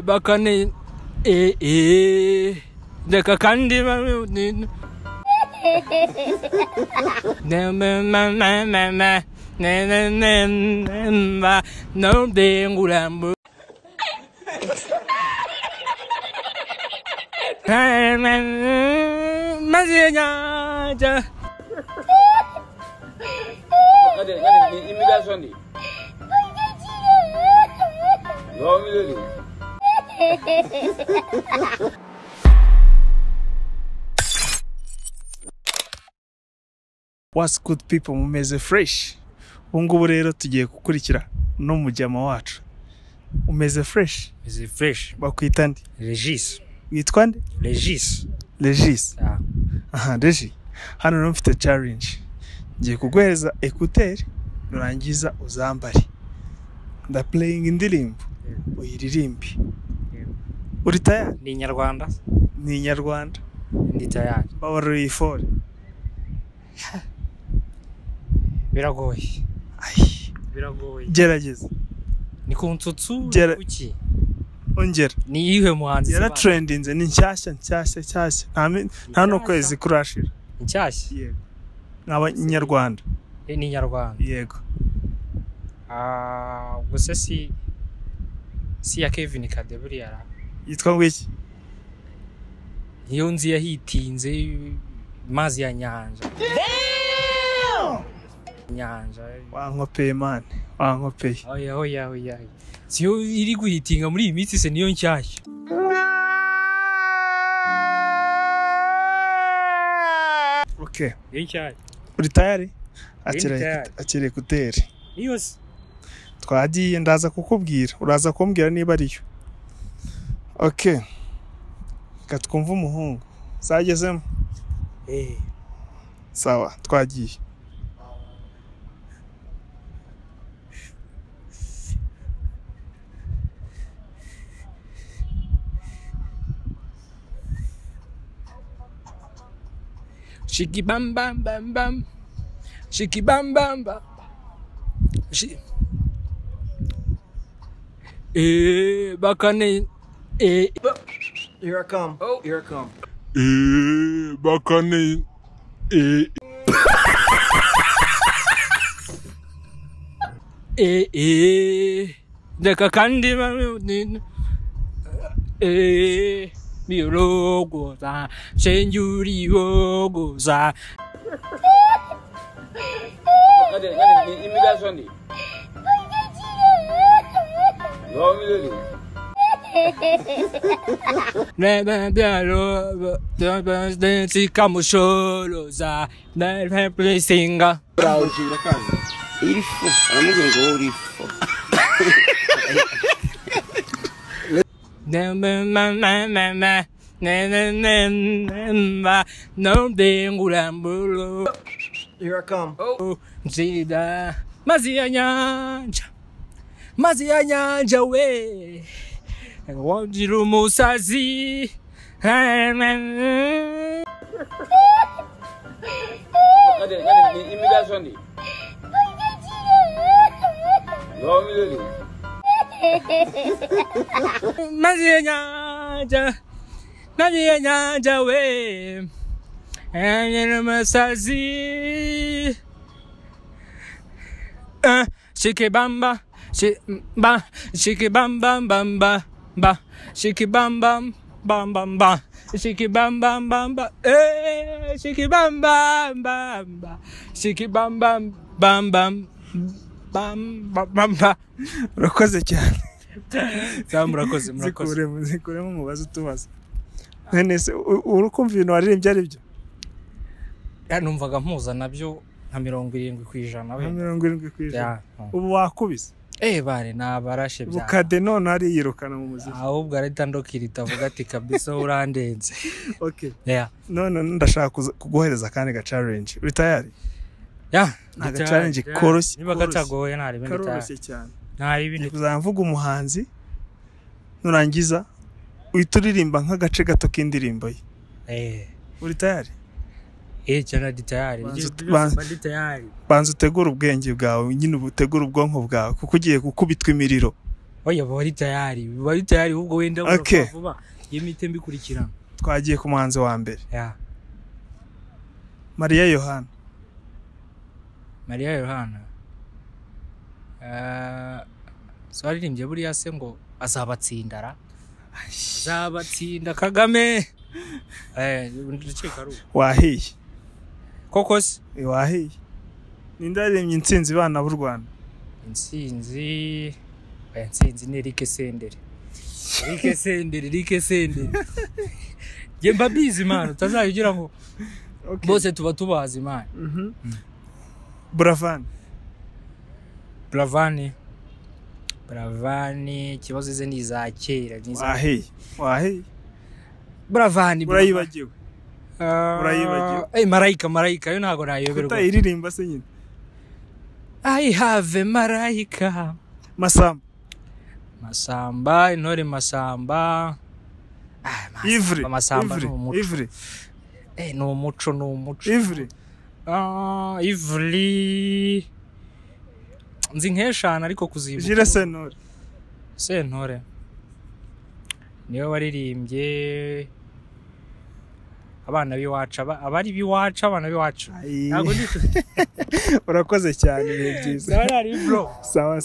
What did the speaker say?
bakane deka kandi no dengulambu Mazianya Imitation di. What's good people, mumeze fresh. Ubungubu rero tugiye gukurikira no mujyama wacu. Umeze fresh? Meze fresh. Bakwita ndi? Regis. Witwa ndi? Regis. Regis. Ah. Aha, Regi. Hano rero mfite challenge. Ngiye kuguhereza ekuteri nurangiza uzambare. Nda playing indirimbo. Uyiririmbi. Uri tayari? Ni Nyarwanda. Ni Nyarwanda. Ndi tayari. Bawaruri for. Biragoye. Ai, biragoye. Gerageza. Ni ku nsutsu kuki? Ongera. Ni yihe muhanzi? Yara trendinze ni nshyashya. Nta no kwezi kurashira. Nshyashya. Yego. Nkaba Nyarwanda. Ni Nyarwanda. Yego. Gusa si ya Kevin Kadeburi yara. Yitwa ngwiki? Iyo nzi yahitinze mazi ya nyanja. Nyanja. Wankopeye man. Wankopeye. Oya. Siyo iri guhitinga muri iyi minsi se niyo nshyashya. Okay. Nshyashya. Uri tayari? Tayari. Akire ekuteri. Yose. Twagiye ndaza kukubwira. Uraza kumbwira niba ari yo. Okay. Katwumva umuhungu. Zagezemo. Sawa, twagiye. Shiki bam bam bam bam. Shiki bam bam bam. Bakane Here I come. Oh, here I come. Bakane deka kandi birogoza senjuri yogoza Imitation di. Dance kamusholoza singa Gira casa. Irifo. Amo irifo. no dengulambu. Here I come. Oh. Zida mazi ya nyanja we wajira umusazi Imitation di. mazi ya nyanja we wajira umusazi shiki bamba shiki bam bam bam ba shiki bam bam bam bam ba shiki bam bam bam ba shiki bam bam bam ba shiki bam bam bam bam bam bam ba. Urakoze cyane. Murakoze. Zikuremo mubazo tubaza. Nene se urukumva ibintu waririmbye ari byo? Numvaga mpuza nabyo nka 70% we. 70%. Ubu wakubise? Bare nabarashe bya. Bukade none ari yirukana mu muziki. Ahubwo arita ndokirita avuga ati kabisa urandenze. Okay. Yeah. None ndashaka kuguhereza kandi ga challenge. Uri tayari? Yeah. Naga challenge koroshye. Niba gatagoye ntari bindi tayari. Karoroshye cyane. Ntari bindi. Kuzamvuga umuhanzi nurangiza uyituririmba nk'agace gato k'indirimbo ye. Uri tayari? Cyane ndi tayari. Ndi tayari. Banza utegura ubwenge bwawe, nyine ubutegura ubwonko bwawe kuko ugiye gukubitwa imiriro. oya bari tayari ubwo wenda Okay. vuba yimite mbikurikirana. Twagiye ku muhanzi wa mbere. Yeah. Mariya Yohana. Mariya Yohana. So aririmbye buriya se ngo azabatsindara. Azabatsinda Kagame. Ndiceka ru. Wahiye. Koko se Wahiye. Nindaremye intsinzi bana b'u Rwanda. Intsinzi ni Eric Senderi. Jemba bizi man utazayigira ngo bose tuba tubazi man. Bravani kibazo ze ni za kera niza. Wahiye. Bravani urayibagiwe. Marayika yo ntago nayoberwa. Utayiririmba se nyine. I have Marayika. Masamba intore Masamba. Ivre. Masamba Ivre. Ni umuco. Ivre. Ivri. Nzi nkeshana ariko kuzibuka. Jira Sentore. Niyo waririmbye abana biwacu abari biwacu abana biwacu. Ntago urakoze cyane byiza. Sawa bro. Sawa.